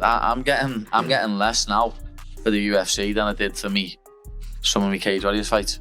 I'm getting less now for the UFC than I did for some of my Cage Warriors fights.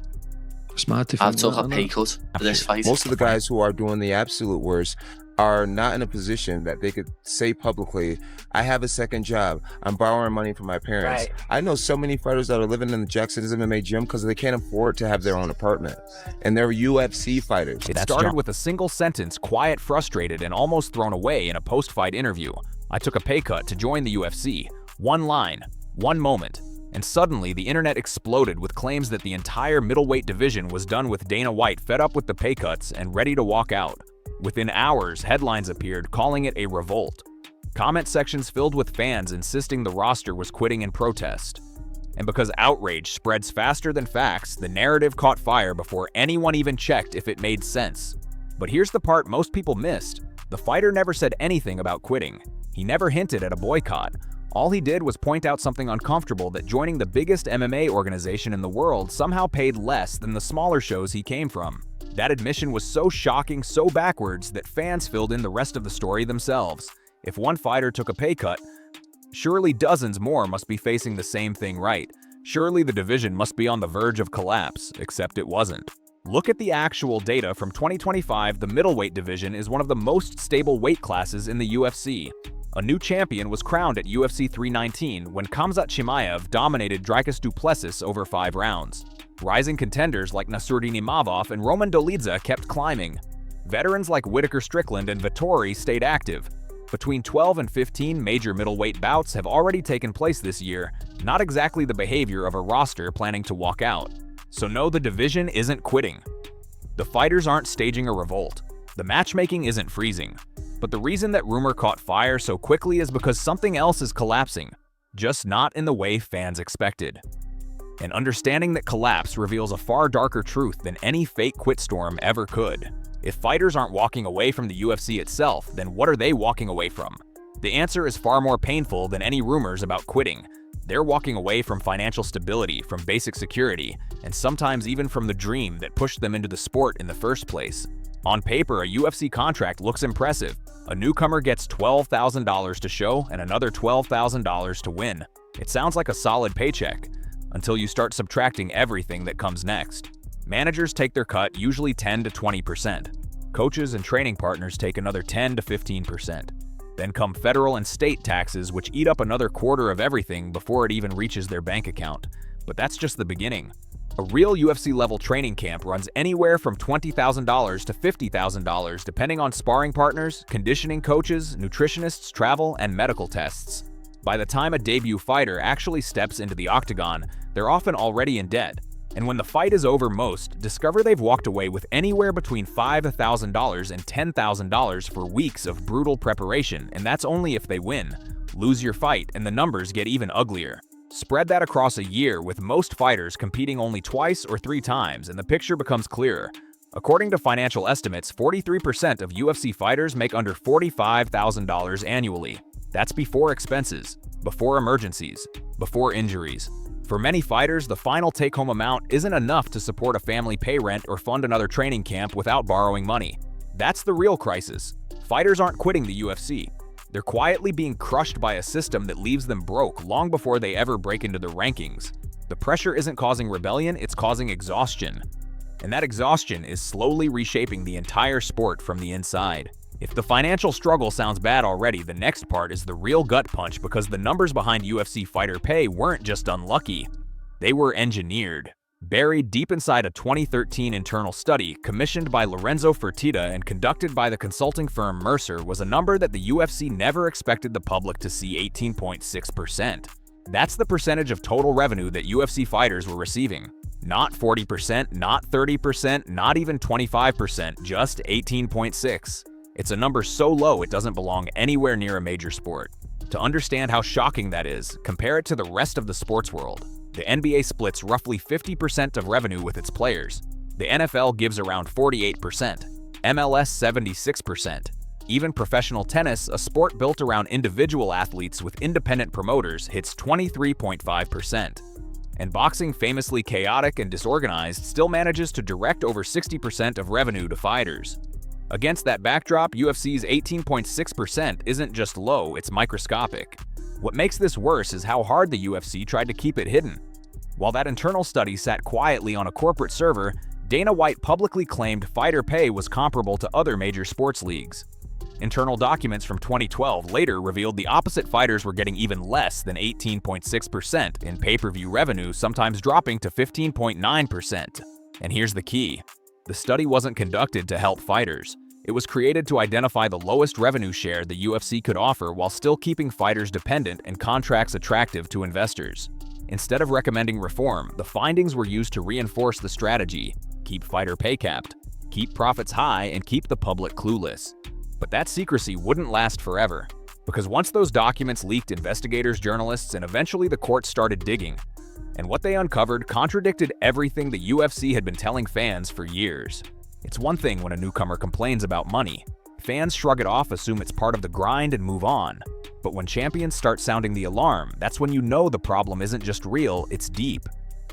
Smart to I've think took that, a pay cut for this fight. Most of the guys who are doing the absolute worst are not in a position that they could say publicly, I have a second job, I'm borrowing money from my parents. Right. I know so many fighters that are living in the Jackson's MMA gym because they can't afford to have their own apartment. And they're UFC fighters. It started with a single sentence, quiet, frustrated, and almost thrown away in a post-fight interview. I took a pay cut to join the UFC. One line, one moment. And suddenly, the internet exploded with claims that the entire middleweight division was done with Dana White fed up with the pay cuts and ready to walk out. Within hours, headlines appeared calling it a revolt. Comment sections filled with fans insisting the roster was quitting in protest. And because outrage spreads faster than facts, the narrative caught fire before anyone even checked if it made sense. But here's the part most people missed. The fighter never said anything about quitting. He never hinted at a boycott. All he did was point out something uncomfortable, that joining the biggest MMA organization in the world somehow paid less than the smaller shows he came from. That admission was so shocking, so backwards, that fans filled in the rest of the story themselves. If one fighter took a pay cut, surely dozens more must be facing the same thing, right? Surely the division must be on the verge of collapse, except it wasn't. Look at the actual data from 2025. The middleweight division is one of the most stable weight classes in the UFC. A new champion was crowned at UFC 319 when Khamzat Chimaev dominated Dricus du Plessis over 5 rounds. Rising contenders like Nassourdine Imavov and Roman Dolidze kept climbing. Veterans like Whitaker Strickland and Vettori stayed active. Between 12 and 15 major middleweight bouts have already taken place this year, not exactly the behavior of a roster planning to walk out. So no, the division isn't quitting. The fighters aren't staging a revolt. The matchmaking isn't freezing. But the reason that rumor caught fire so quickly is because something else is collapsing, just not in the way fans expected. And understanding that collapse reveals a far darker truth than any fake quit storm ever could. If fighters aren't walking away from the UFC itself, then what are they walking away from? The answer is far more painful than any rumors about quitting. They're walking away from financial stability, from basic security, and sometimes even from the dream that pushed them into the sport in the first place. On paper, a UFC contract looks impressive. A newcomer gets $12,000 to show and another $12,000 to win. It sounds like a solid paycheck, until you start subtracting everything that comes next. Managers take their cut, usually 10 to 20%. Coaches and training partners take another 10 to 15%. Then come federal and state taxes, which eat up another quarter of everything before it even reaches their bank account. But that's just the beginning. A real UFC-level training camp runs anywhere from $20,000 to $50,000 depending on sparring partners, conditioning coaches, nutritionists, travel, and medical tests. By the time a debut fighter actually steps into the octagon, they're often already in debt. And when the fight is over, most discover they've walked away with anywhere between $5,000 and $10,000 for weeks of brutal preparation, and that's only if they win. Lose your fight, and the numbers get even uglier. Spread that across a year, with most fighters competing only twice or 3 times, and the picture becomes clearer. According to financial estimates, 43% of UFC fighters make under $45,000 annually. That's before expenses, before emergencies, before injuries. For many fighters, the final take-home amount isn't enough to support a family pay rent or fund another training camp without borrowing money. That's the real crisis. Fighters aren't quitting the UFC. They're quietly being crushed by a system that leaves them broke long before they ever break into the rankings. The pressure isn't causing rebellion, it's causing exhaustion. And that exhaustion is slowly reshaping the entire sport from the inside. If the financial struggle sounds bad already, the next part is the real gut punch, because the numbers behind UFC fighter pay weren't just unlucky. They were engineered. Buried deep inside a 2013 internal study commissioned by Lorenzo Fertitta and conducted by the consulting firm Mercer was a number that the UFC never expected the public to see: 18.6%. That's the percentage of total revenue that UFC fighters were receiving. Not 40%, not 30%, not even 25%, just 18.6%. It's a number so low it doesn't belong anywhere near a major sport. To understand how shocking that is, compare it to the rest of the sports world. The NBA splits roughly 50% of revenue with its players. The NFL gives around 48%, MLS 76%. Even professional tennis, a sport built around individual athletes with independent promoters, hits 23.5%. And boxing, famously chaotic and disorganized, still manages to direct over 60% of revenue to fighters. Against that backdrop, UFC's 18.6% isn't just low, it's microscopic. What makes this worse is how hard the UFC tried to keep it hidden. While that internal study sat quietly on a corporate server, Dana White publicly claimed fighter pay was comparable to other major sports leagues. Internal documents from 2012 later revealed the opposite fighters were getting even less than 18.6% in pay-per-view revenue, sometimes dropping to 15.9%. And here's the key. The study wasn't conducted to help fighters. It was created to identify the lowest revenue share the UFC could offer while still keeping fighters dependent and contracts attractive to investors. Instead of recommending reform, the findings were used to reinforce the strategy: keep fighter pay capped, keep profits high, and keep the public clueless. But that secrecy wouldn't last forever, because once those documents leaked, investigators, journalists, and eventually the courts started digging. And what they uncovered contradicted everything the UFC had been telling fans for years. It's one thing when a newcomer complains about money. Fans shrug it off, assume it's part of the grind, and move on. But when champions start sounding the alarm, that's when you know the problem isn't just real, it's deep.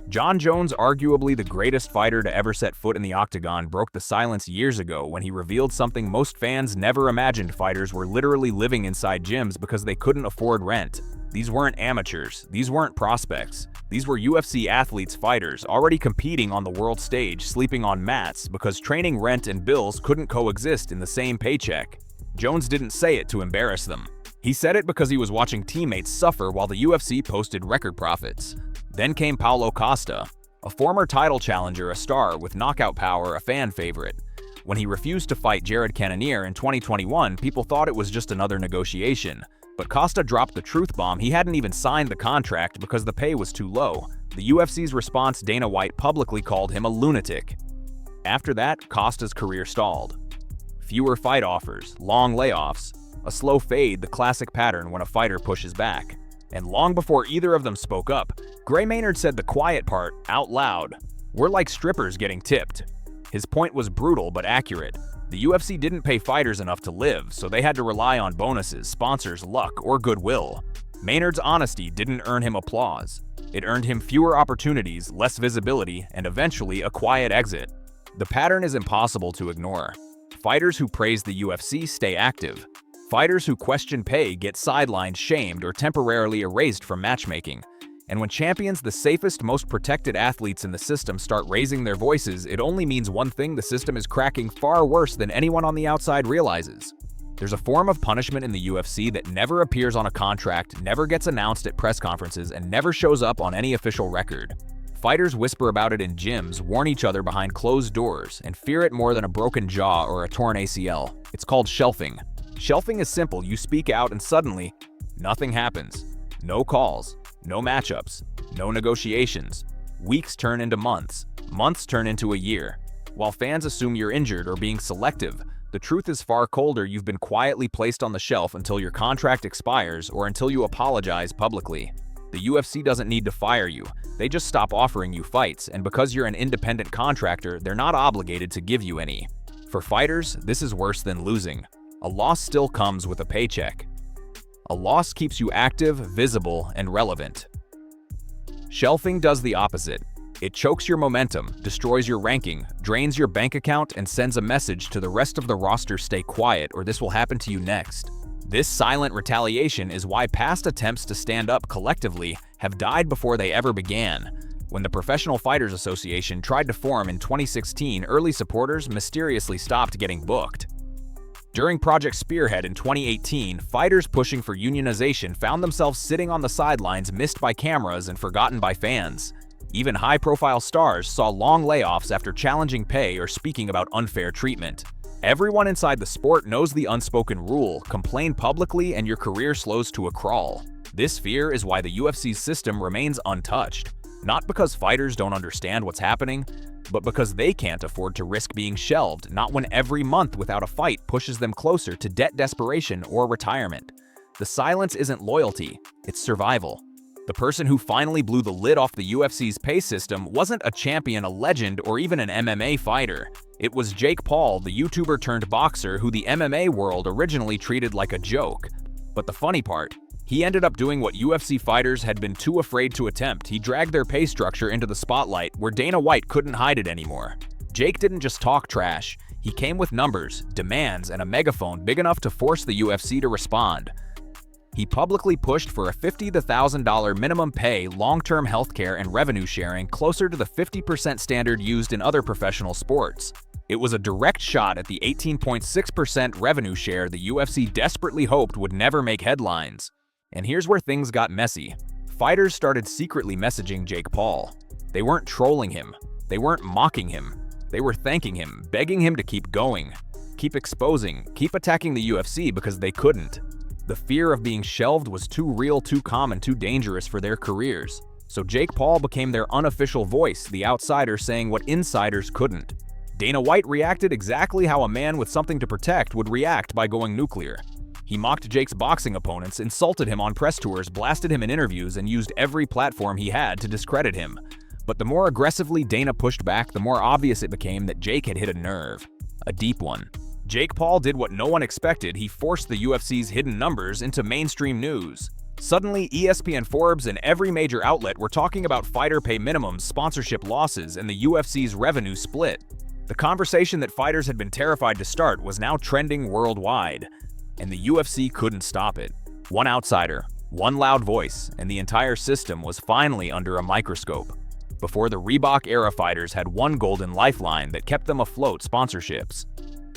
Jon Jones, arguably the greatest fighter to ever set foot in the octagon, broke the silence years ago when he revealed something most fans never imagined: fighters were literally living inside gyms because they couldn't afford rent. These weren't amateurs, these weren't prospects. These were UFC athletes, fighters, already competing on the world stage, sleeping on mats because training, rent, and bills couldn't coexist in the same paycheck. Jones didn't say it to embarrass them. He said it because he was watching teammates suffer while the UFC posted record profits. Then came Paulo Costa, a former title challenger, a star with knockout power, a fan favorite. When he refused to fight Jared Cannonier in 2021, people thought it was just another negotiation. But Costa dropped the truth bomb: he hadn't even signed the contract because the pay was too low. The UFC's response: Dana White publicly called him a lunatic. After that, Costa's career stalled. Fewer fight offers, long layoffs, a slow fade, the classic pattern when a fighter pushes back. And long before either of them spoke up, Gray Maynard said the quiet part out loud: "We're like strippers getting tipped." His point was brutal but accurate. The UFC didn't pay fighters enough to live, so they had to rely on bonuses, sponsors, luck, or goodwill. Maynard's honesty didn't earn him applause. It earned him fewer opportunities, less visibility, and eventually a quiet exit. The pattern is impossible to ignore. Fighters who praise the UFC stay active. Fighters who question pay get sidelined, shamed, or temporarily erased from matchmaking. And when champions, the safest, most protected athletes in the system, start raising their voices, it only means one thing: the system is cracking far worse than anyone on the outside realizes. There's a form of punishment in the UFC that never appears on a contract, never gets announced at press conferences, and never shows up on any official record. Fighters whisper about it in gyms, warn each other behind closed doors, and fear it more than a broken jaw or a torn ACL. It's called shelving. Shelving is simple: you speak out and suddenly, nothing happens. No calls, no matchups, no negotiations. Weeks turn into months, months turn into a year. While fans assume you're injured or being selective, the truth is far colder: you've been quietly placed on the shelf until your contract expires or until you apologize publicly. The UFC doesn't need to fire you, they just stop offering you fights, and because you're an independent contractor, they're not obligated to give you any. For fighters, this is worse than losing. A loss still comes with a paycheck. A loss keeps you active, visible, and relevant. Shelving does the opposite. It chokes your momentum, destroys your ranking, drains your bank account, and sends a message to the rest of the roster: stay quiet or this will happen to you next. This silent retaliation is why past attempts to stand up collectively have died before they ever began. When the Professional Fighters Association tried to form in 2016, early supporters mysteriously stopped getting booked. During Project Spearhead in 2018, fighters pushing for unionization found themselves sitting on the sidelines, missed by cameras and forgotten by fans. Even high-profile stars saw long layoffs after challenging pay or speaking about unfair treatment. Everyone inside the sport knows the unspoken rule: complain publicly and your career slows to a crawl. This fear is why the UFC's system remains untouched. Not because fighters don't understand what's happening, but because they can't afford to risk being shelved, not when every month without a fight pushes them closer to debt desperation or retirement. The silence isn't loyalty, it's survival. The person who finally blew the lid off the UFC's pay system wasn't a champion, a legend, or even an MMA fighter. It was Jake Paul, the YouTuber turned boxer who the MMA world originally treated like a joke. But the funny part, he ended up doing what UFC fighters had been too afraid to attempt. He dragged their pay structure into the spotlight where Dana White couldn't hide it anymore. Jake didn't just talk trash. He came with numbers, demands, and a megaphone big enough to force the UFC to respond. He publicly pushed for a $50,000 minimum pay, long-term healthcare, and revenue sharing closer to the 50% standard used in other professional sports. It was a direct shot at the 18.6% revenue share the UFC desperately hoped would never make headlines. And here's where things got messy. Fighters started secretly messaging Jake Paul. They weren't trolling him. They weren't mocking him. They were thanking him, begging him to keep going, keep exposing, keep attacking the UFC because they couldn't. The fear of being shelved was too real, too common, too dangerous for their careers. So Jake Paul became their unofficial voice, the outsider saying what insiders couldn't. Dana White reacted exactly how a man with something to protect would react by going nuclear. He mocked Jake's boxing opponents, insulted him on press tours, blasted him in interviews, and used every platform he had to discredit him. But the more aggressively Dana pushed back, the more obvious it became that Jake had hit a nerve. A deep one. Jake Paul did what no one expected. He forced the UFC's hidden numbers into mainstream news. Suddenly, ESPN, Forbes, and every major outlet were talking about fighter pay minimums, sponsorship losses, and the UFC's revenue split. The conversation that fighters had been terrified to start was now trending worldwide, and the UFC couldn't stop it. One outsider, one loud voice, and the entire system was finally under a microscope. Before the Reebok-era fighters had one golden lifeline that kept them afloat: sponsorships.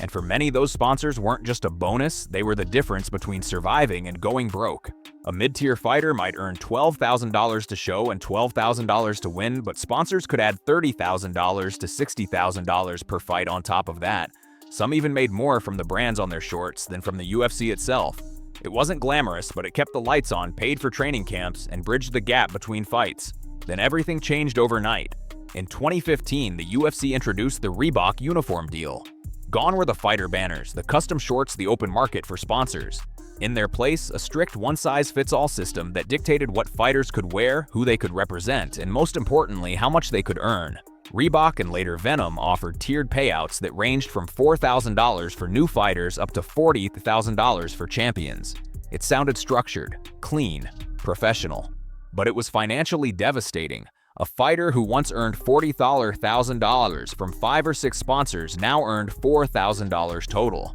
And for many, those sponsors weren't just a bonus, they were the difference between surviving and going broke. A mid-tier fighter might earn $12,000 to show and $12,000 to win, but sponsors could add $30,000 to $60,000 per fight on top of that. Some even made more from the brands on their shorts than from the UFC itself. It wasn't glamorous, but it kept the lights on, paid for training camps, and bridged the gap between fights. Then everything changed overnight. In 2015, the UFC introduced the Reebok uniform deal. Gone were the fighter banners, the custom shorts, the open market for sponsors. In their place, a strict one-size-fits-all system that dictated what fighters could wear, who they could represent, and most importantly, how much they could earn. Reebok and later Venom offered tiered payouts that ranged from $4,000 for new fighters up to $40,000 for champions. It sounded structured, clean, professional. But it was financially devastating. A fighter who once earned $40,000 from 5 or 6 sponsors now earned $4,000 total.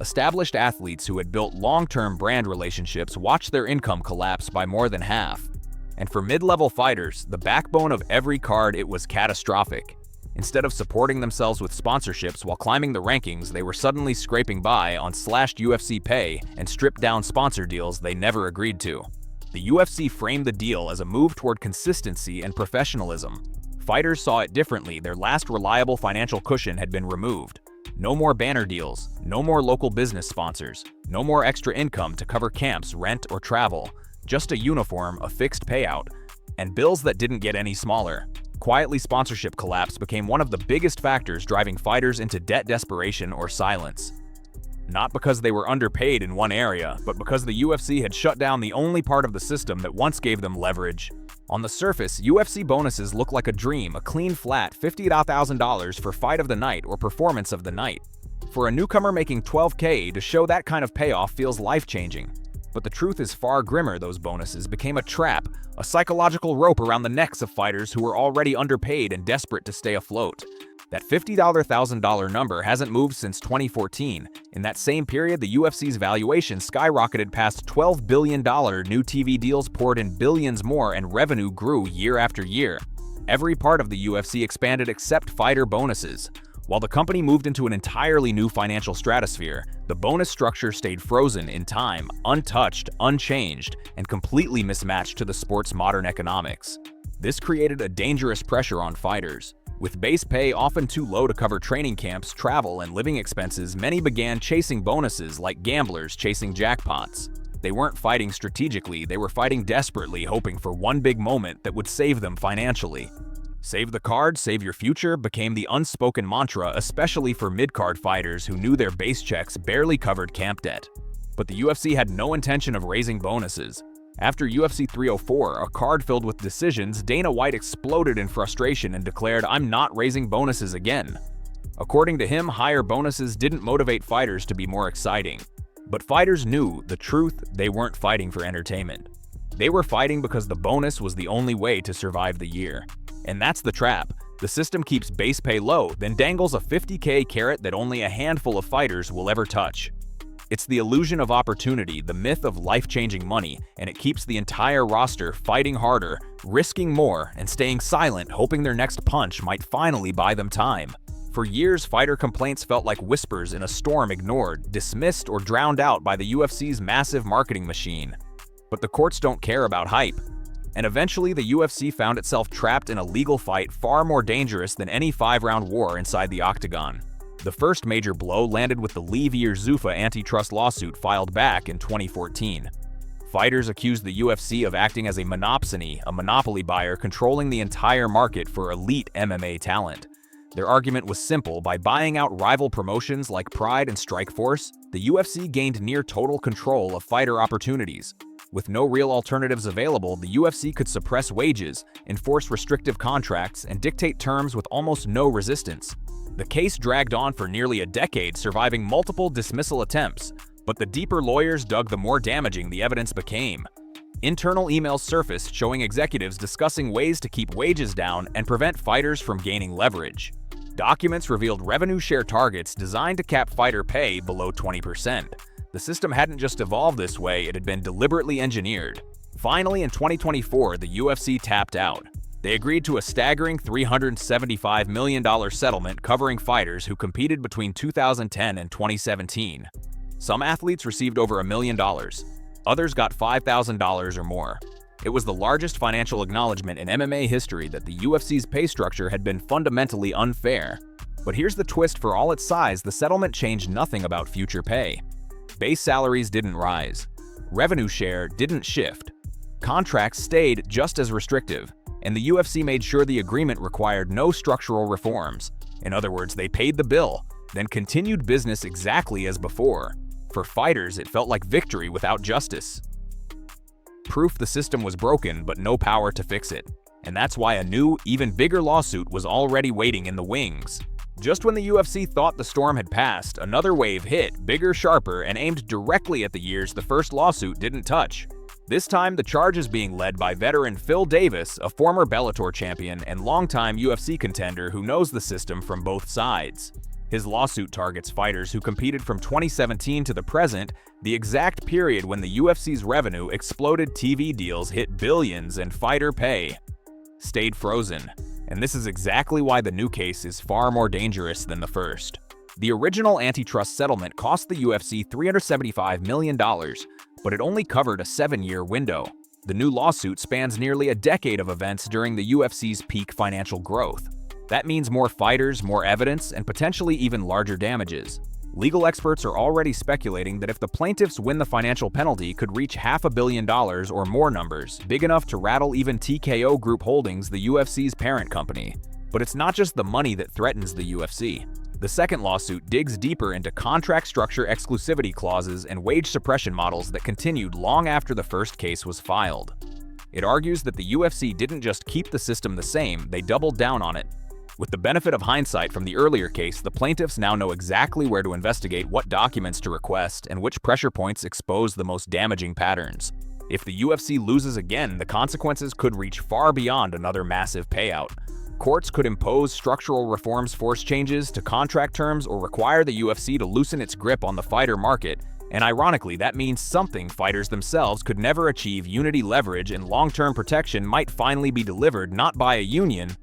Established athletes who had built long-term brand relationships watched their income collapse by more than half. And for mid-level fighters, the backbone of every card, it was catastrophic. Instead of supporting themselves with sponsorships while climbing the rankings, they were suddenly scraping by on slashed UFC pay and stripped-down sponsor deals they never agreed to. The UFC framed the deal as a move toward consistency and professionalism. Fighters saw it differently. Their last reliable financial cushion had been removed. No more banner deals, no more local business sponsors, no more extra income to cover camps, rent, or travel. Just a uniform, a fixed payout, and bills that didn't get any smaller. Quietly, sponsorship collapse became one of the biggest factors driving fighters into debt desperation or silence. Not because they were underpaid in one area, but because the UFC had shut down the only part of the system that once gave them leverage. On the surface, UFC bonuses look like a dream, a clean flat $50,000 for fight of the night or performance of the night. For a newcomer making $12K, to show that kind of payoff feels life-changing. But the truth is far grimmer. Those bonuses became a trap, a psychological rope around the necks of fighters who were already underpaid and desperate to stay afloat. That $50,000 number hasn't moved since 2014. In that same period, the UFC's valuation skyrocketed past $12 billion, new TV deals poured in billions more, and revenue grew year after year. Every part of the UFC expanded except fighter bonuses. While the company moved into an entirely new financial stratosphere, the bonus structure stayed frozen in time, untouched, unchanged, and completely mismatched to the sport's modern economics. This created a dangerous pressure on fighters. With base pay often too low to cover training camps, travel, and living expenses, many began chasing bonuses like gamblers chasing jackpots. They weren't fighting strategically, they were fighting desperately, hoping for one big moment that would save them financially. Save the card, save your future became the unspoken mantra, especially for mid-card fighters who knew their base checks barely covered camp debt. But the UFC had no intention of raising bonuses. After UFC 304, a card filled with decisions, Dana White exploded in frustration and declared, "I'm not raising bonuses again." According to him, higher bonuses didn't motivate fighters to be more exciting. But fighters knew the truth: they weren't fighting for entertainment. They were fighting because the bonus was the only way to survive the year. And that's the trap. The system keeps base pay low, then dangles a $50K carrot that only a handful of fighters will ever touch. It's the illusion of opportunity, the myth of life-changing money, and it keeps the entire roster fighting harder, risking more, and staying silent, hoping their next punch might finally buy them time. For years, fighter complaints felt like whispers in a storm, ignored, dismissed, or drowned out by the UFC's massive marketing machine. But the courts don't care about hype. And eventually, the UFC found itself trapped in a legal fight far more dangerous than any 5-round war inside the octagon. The first major blow landed with the Levier-Zuffa antitrust lawsuit filed back in 2014. Fighters accused the UFC of acting as a monopsony, a monopoly buyer controlling the entire market for elite MMA talent. Their argument was simple: by buying out rival promotions like Pride and Strikeforce, the UFC gained near total control of fighter opportunities. With no real alternatives available, the UFC could suppress wages, enforce restrictive contracts, and dictate terms with almost no resistance. The case dragged on for nearly a decade, surviving multiple dismissal attempts, but the deeper lawyers dug, the more damaging the evidence became. Internal emails surfaced showing executives discussing ways to keep wages down and prevent fighters from gaining leverage. Documents revealed revenue share targets designed to cap fighter pay below 20%. The system hadn't just evolved this way, it had been deliberately engineered. Finally, in 2024, the UFC tapped out. They agreed to a staggering $375 million settlement covering fighters who competed between 2010 and 2017. Some athletes received over $1 million. Others got $5,000 or more. It was the largest financial acknowledgement in MMA history that the UFC's pay structure had been fundamentally unfair. But here's the twist: for all its size, the settlement changed nothing about future pay. Base salaries didn't rise. Revenue share didn't shift. Contracts stayed just as restrictive. And the UFC made sure the agreement required no structural reforms. In other words, they paid the bill, then continued business exactly as before. For fighters, it felt like victory without justice. Proof the system was broken, but no power to fix it. And that's why a new, even bigger lawsuit was already waiting in the wings. Just when the UFC thought the storm had passed, another wave hit, bigger, sharper, and aimed directly at the years the first lawsuit didn't touch. This time, the charge is being led by veteran Phil Davis, a former Bellator champion and longtime UFC contender who knows the system from both sides. His lawsuit targets fighters who competed from 2017 to the present, the exact period when the UFC's revenue exploded, TV deals hit billions, and fighter pay stayed frozen. And this is exactly why the new case is far more dangerous than the first. The original antitrust settlement cost the UFC $375 million, but it only covered a 7-year window. The new lawsuit spans nearly a decade of events during the UFC's peak financial growth. That means more fighters, more evidence, and potentially even larger damages. Legal experts are already speculating that if the plaintiffs win, the financial penalty could reach $500 million or more, numbers big enough to rattle even TKO Group Holdings, the UFC's parent company. But it's not just the money that threatens the UFC. The second lawsuit digs deeper into contract structure, exclusivity clauses, and wage suppression models that continued long after the first case was filed. It argues that the UFC didn't just keep the system the same, they doubled down on it. With the benefit of hindsight from the earlier case, the plaintiffs now know exactly where to investigate, what documents to request, and which pressure points expose the most damaging patterns. If the UFC loses again, the consequences could reach far beyond another massive payout. Courts could impose structural reforms, force changes to contract terms, or require the UFC to loosen its grip on the fighter market. And ironically, that means something fighters themselves could never achieve: unity, leverage, and long-term protection might finally be delivered not by a union,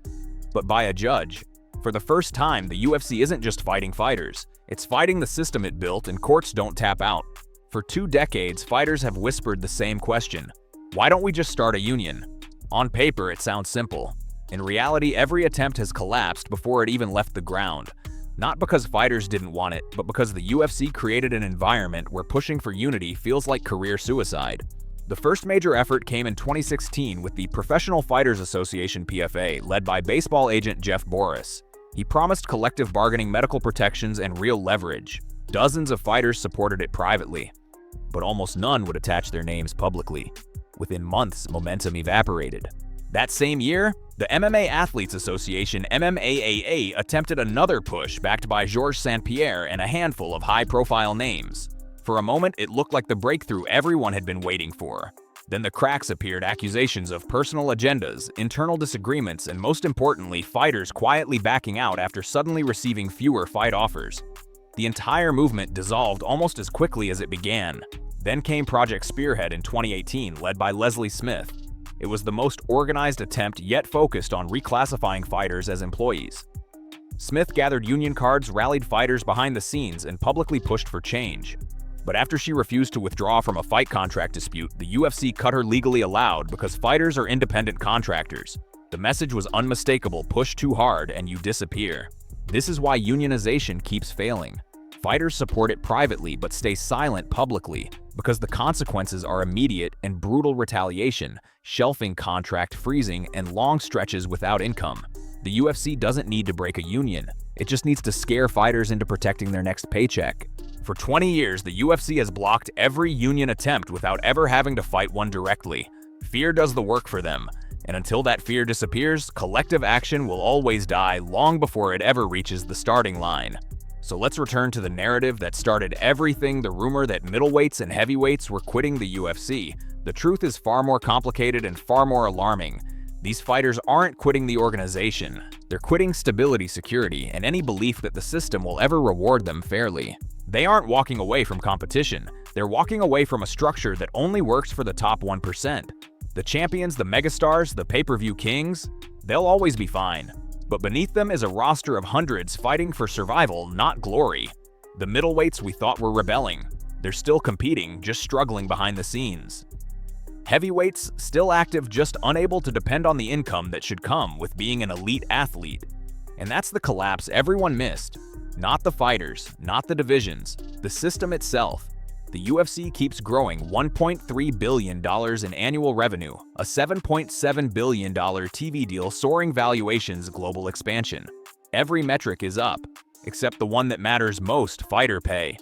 but by a judge. For the first time, the UFC isn't just fighting fighters. It's fighting the system it built, and courts don't tap out. For 2 decades, fighters have whispered the same question: why don't we just start a union? On paper, it sounds simple. In reality, every attempt has collapsed before it even left the ground. Not because fighters didn't want it, but because the UFC created an environment where pushing for unity feels like career suicide. The first major effort came in 2016 with the Professional Fighters Association (PFA), led by baseball agent Jeff Boris. He promised collective bargaining, medical protections, and real leverage. Dozens of fighters supported it privately, but almost none would attach their names publicly. Within months, momentum evaporated. That same year, the MMA Athletes Association (MMAAA) attempted another push backed by Georges St-Pierre and a handful of high-profile names. For a moment, it looked like the breakthrough everyone had been waiting for. Then the cracks appeared: accusations of personal agendas, internal disagreements, and most importantly, fighters quietly backing out after suddenly receiving fewer fight offers. The entire movement dissolved almost as quickly as it began. Then came Project Spearhead in 2018, led by Leslie Smith. It was the most organized attempt yet focused on reclassifying fighters as employees. Smith gathered union cards, rallied fighters behind the scenes, and publicly pushed for change. But after she refused to withdraw from a fight contract dispute, the UFC cut her legally allowed because fighters are independent contractors. The message was unmistakable: push too hard and you disappear. This is why unionization keeps failing. Fighters support it privately but stay silent publicly because the consequences are immediate and brutal: retaliation, shelving, contract freezing, and long stretches without income. The UFC doesn't need to break a union. It just needs to scare fighters into protecting their next paycheck. For 20 years, the UFC has blocked every union attempt without ever having to fight one directly. Fear does the work for them, and until that fear disappears, collective action will always die long before it ever reaches the starting line. So let's return to the narrative that started everything: the rumor that middleweights and heavyweights were quitting the UFC. The truth is far more complicated and far more alarming. These fighters aren't quitting the organization. They're quitting stability, security, and any belief that the system will ever reward them fairly. They aren't walking away from competition. They're walking away from a structure that only works for the top 1%. The champions, the megastars, the pay-per-view kings, they'll always be fine. But beneath them is a roster of hundreds fighting for survival, not glory. The middleweights we thought were rebelling. They're still competing, just struggling behind the scenes. Heavyweights, still active, just unable to depend on the income that should come with being an elite athlete. And that's the collapse everyone missed. Not the fighters, not the divisions, the system itself. The UFC keeps growing: $1.3 billion in annual revenue, a $7.7 billion TV deal, soaring valuations, global expansion. Every metric is up, except the one that matters most: fighter pay.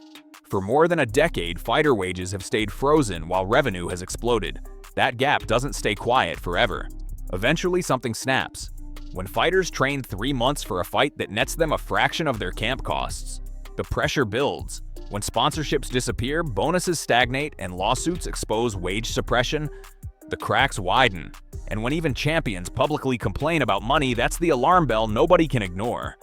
For more than a decade, fighter wages have stayed frozen while revenue has exploded. That gap doesn't stay quiet forever. Eventually something snaps. When fighters train 3 months for a fight that nets them a fraction of their camp costs, the pressure builds. When sponsorships disappear, bonuses stagnate, and lawsuits expose wage suppression, the cracks widen. And when even champions publicly complain about money, that's the alarm bell nobody can ignore.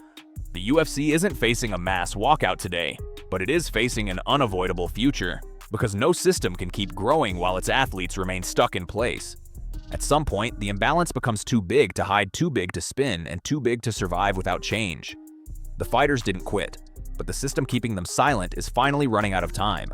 The UFC isn't facing a mass walkout today, but it is facing an unavoidable future, because no system can keep growing while its athletes remain stuck in place. At some point, the imbalance becomes too big to hide, too big to spin, and too big to survive without change. The fighters didn't quit, but the system keeping them silent is finally running out of time.